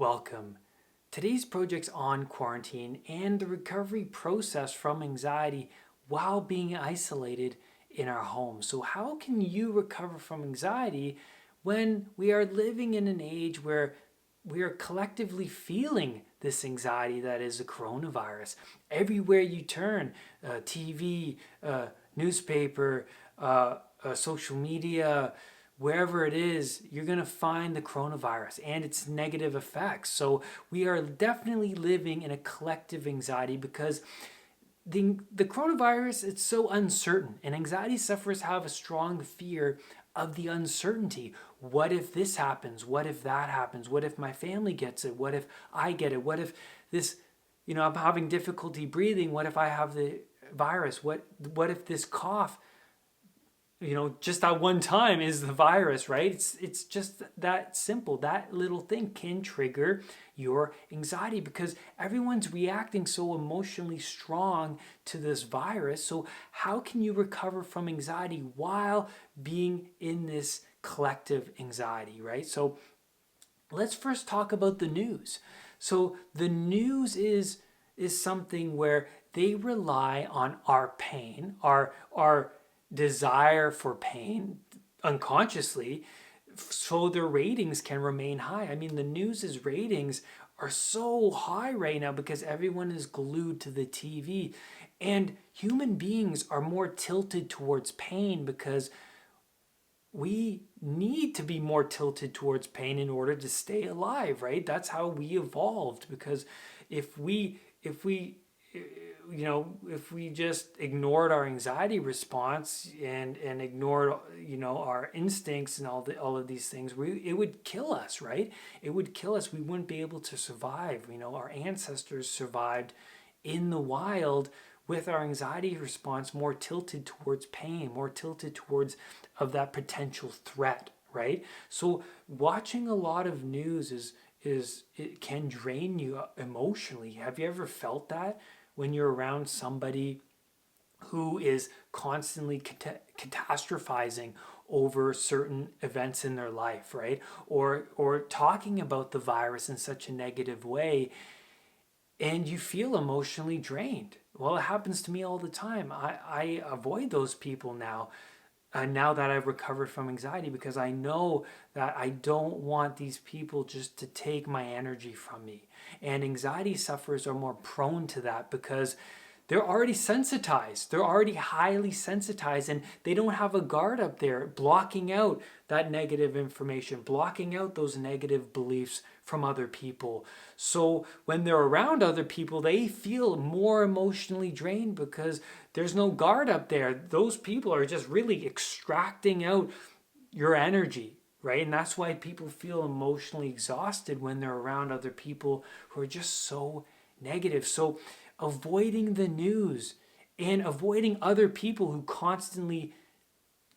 welcome. Today's project's on quarantine and the recovery process from anxiety while being isolated in our home. So, how can you recover from anxiety when we are living in an age where we are collectively feeling this anxiety that is the coronavirus? Everywhere you turn, TV, newspaper, social media, wherever it is, you're going to find the coronavirus and its negative effects. So we are definitely living in a collective anxiety because the coronavirus, it's so uncertain, and anxiety sufferers have a strong fear of the uncertainty. What if this happens? What if that happens? What if my family gets it? What if I get it? What if this, I'm having difficulty breathing? What if I have the virus? What if this cough, just that one time is the virus, right? It's just that simple. That little thing can trigger your anxiety because everyone's reacting so emotionally strong to this virus. So how can you recover from anxiety while being in this collective anxiety, right? So let's first talk about the news. So the news is something where they rely on our pain, our desire for pain unconsciously, so their ratings can remain high. I mean, the news's ratings are so high right now because everyone is glued to the TV. And human beings are more tilted towards pain because we need to be more tilted towards pain in order to stay alive, right? That's how we evolved. Because if we just ignored our anxiety response and ignored our instincts and all of these things, it would kill us, right? It would kill us. We wouldn't be able to survive. Our ancestors survived in the wild with our anxiety response more tilted towards pain, more tilted towards of that potential threat, right? So watching a lot of news it can drain you emotionally. Have you ever felt that when you're around somebody who is constantly catastrophizing over certain events in their life, right? Or talking about the virus in such a negative way, and you feel emotionally drained? Well, it happens to me all the time. I avoid those people now. Now that I've recovered from anxiety, because I know that I don't want these people just to take my energy from me. And anxiety sufferers are more prone to that because they're already sensitized. They're already highly sensitized, and they don't have a guard up there blocking out that negative information, blocking out those negative beliefs from other people. So when they're around other people, they feel more emotionally drained because there's no guard up there. Those people are just really extracting out your energy, right? And that's why people feel emotionally exhausted when they're around other people who are just so negative. So avoiding the news and avoiding other people who constantly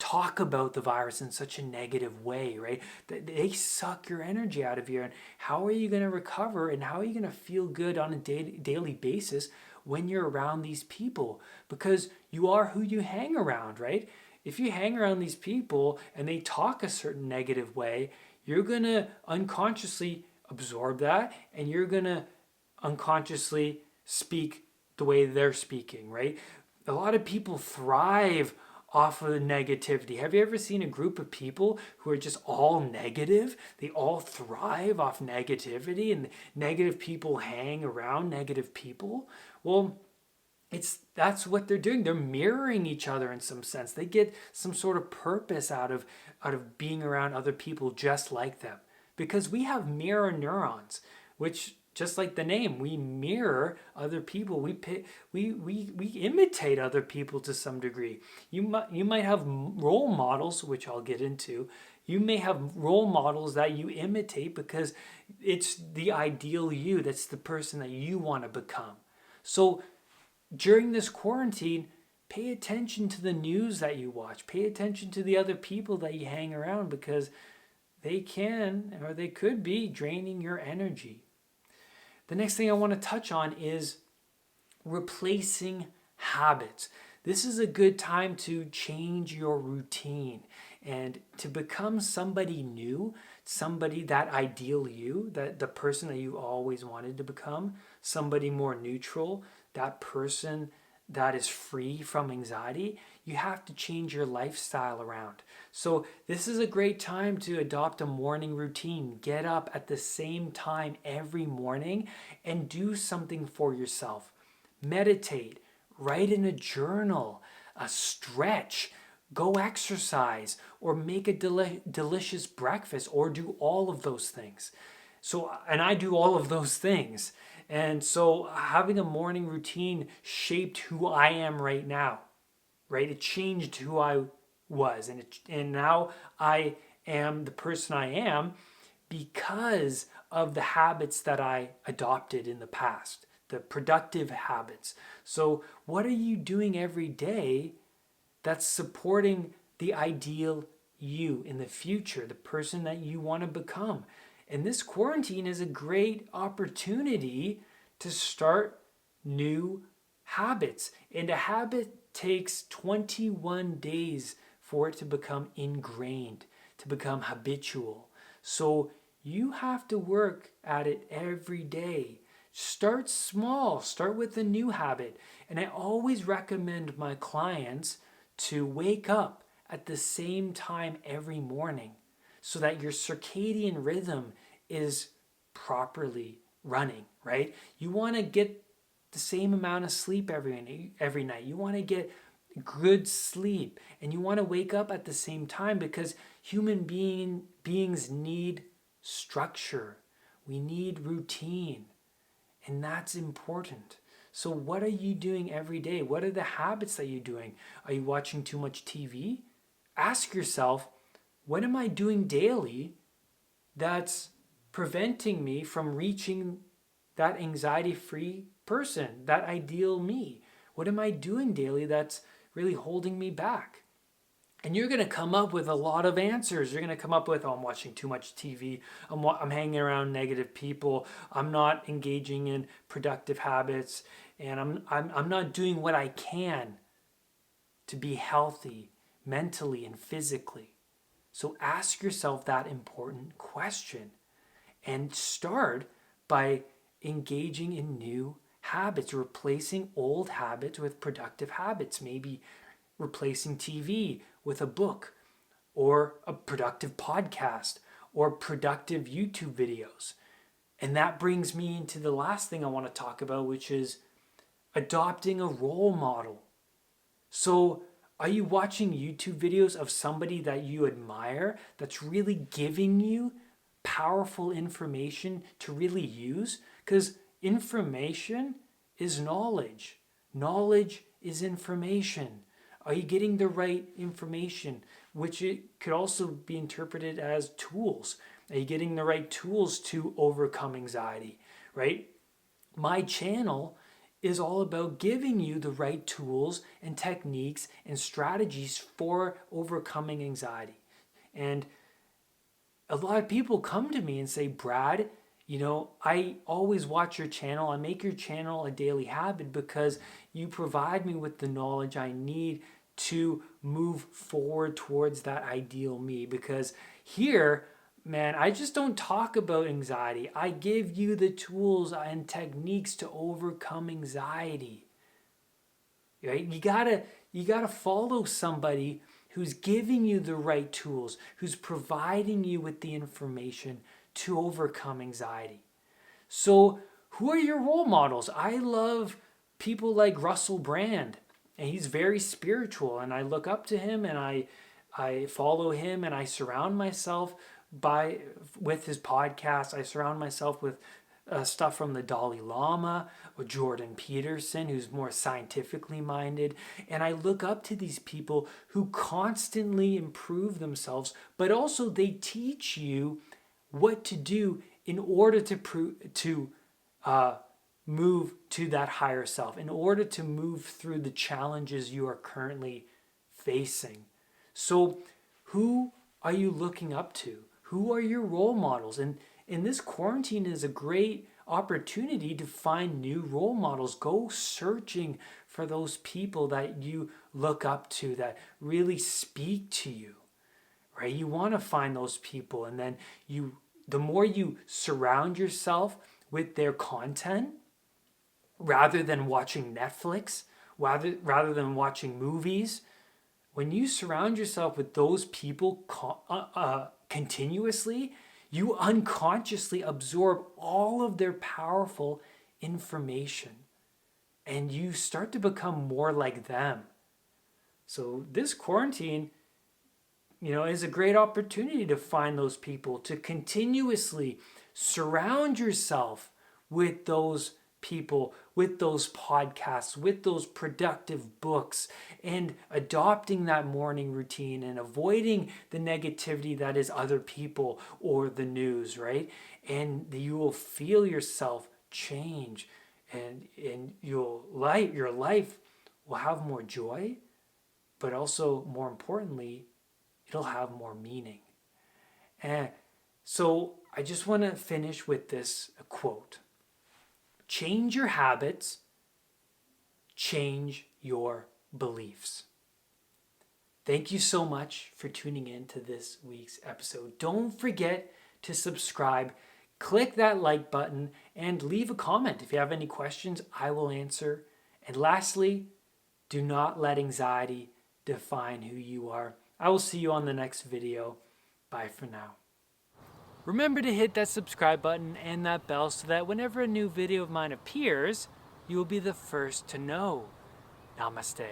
talk about the virus in such a negative way, right? They suck your energy out of you. And how are you going to recover, and how are you going to feel good on a daily basis when you're around these people? Because you are who you hang around, right? If you hang around these people and they talk a certain negative way, you're going to unconsciously absorb that, and you're going to unconsciously speak the way they're speaking, right? A lot of people thrive off of the negativity. Have you ever seen a group of people who are just all negative? They all thrive off negativity, and negative people hang around negative people. Well, that's what they're doing. They're mirroring each other in some sense. They get some sort of purpose out of being around other people just like them, because we have mirror neurons, which, just like the name, we mirror other people. We imitate other people to some degree. You might have role models, which I'll get into. You may have role models that you imitate because it's the ideal you. That's the person that you want to become. So during this quarantine, pay attention to the news that you watch. Pay attention to the other people that you hang around, because they can, or they could be, draining your energy. The next thing I want to touch on is replacing habits. This is a good time to change your routine and to become somebody new, somebody, that ideal you, that the person that you always wanted to become, somebody more neutral, that person that is free from anxiety, you have to change your lifestyle around. So this is a great time to adopt a morning routine. Get up at the same time every morning and do something for yourself. Meditate, write in a journal, stretch, go exercise, or make a delicious breakfast, or do all of those things. So, and I do all of those things. And so having a morning routine shaped who I am right now, right? It changed who I was. And now I am the person I am because of the habits that I adopted in the past, the productive habits. So what are you doing every day that's supporting the ideal you in the future, the person that you want to become? And this quarantine is a great opportunity to start new habits. And a habit takes 21 days for it to become ingrained, to become habitual. So you have to work at it every day. Start small, start with a new habit. And I always recommend my clients to wake up at the same time every morning so that your circadian rhythm is properly running, right? You want to get the same amount of sleep every night. You want to get good sleep and you want to wake up at the same time because human beings need structure. We need routine, and that's important. So what are you doing every day? What are the habits that you're doing? Are you watching too much TV? Ask yourself, what am I doing daily that's preventing me from reaching that anxiety-free person, that ideal me? What am I doing daily that's really holding me back? And you're going to come up with a lot of answers. You're going to come up with, oh, I'm watching too much TV. I'm hanging around negative people. I'm not engaging in productive habits. And I'm not doing what I can to be healthy mentally and physically. So ask yourself that important question and start by engaging in new habits, replacing old habits with productive habits. Maybe replacing TV with a book or a productive podcast or productive YouTube videos. And that brings me into the last thing I want to talk about, which is adopting a role model. So, are you watching YouTube videos of somebody that you admire that's really giving you powerful information to really use? Because information is knowledge. Knowledge is information. Are you getting the right information? Which it could also be interpreted as tools. Are you getting the right tools to overcome anxiety, right? My channel is all about giving you the right tools and techniques and strategies for overcoming anxiety. And a lot of people come to me and say, Brad, I always watch your channel. I make your channel a daily habit because you provide me with the knowledge I need to move forward towards that ideal me. Because here, man, I just don't talk about anxiety. I give you the tools and techniques to overcome anxiety. Right? You gotta follow somebody who's giving you the right tools, who's providing you with the information to overcome anxiety. So, who are your role models? I love people like Russell Brand, and he's very spiritual, and I look up to him and I follow him, and I surround myself with his podcast. I surround myself with stuff from the Dalai Lama or Jordan Peterson, who's more scientifically minded. And I look up to these people who constantly improve themselves, but also they teach you what to do in order to move to that higher self, in order to move through the challenges you are currently facing. So who are you looking up to? Who are your role models? And this quarantine is a great opportunity to find new role models. Go searching for those people that you look up to, that really speak to you, right? You want to find those people, and then the more you surround yourself with their content, rather than watching Netflix, rather than watching movies, when you surround yourself with those people continuously, you unconsciously absorb all of their powerful information and you start to become more like them. So this quarantine, is a great opportunity to find those people, to continuously surround yourself with those people, with those podcasts, with those productive books, and adopting that morning routine and avoiding the negativity that is other people or the news, right? And you will feel yourself change, and your life will have more joy, but also more importantly, it'll have more meaning. And so I just want to finish with this quote. Change your habits, change your beliefs. Thank you so much for tuning in to this week's episode. Don't forget to subscribe, click that like button, and leave a comment. If you have any questions, I will answer. And lastly, do not let anxiety define who you are. I will see you on the next video. Bye for now. Remember to hit that subscribe button and that bell so that whenever a new video of mine appears, you will be the first to know. Namaste.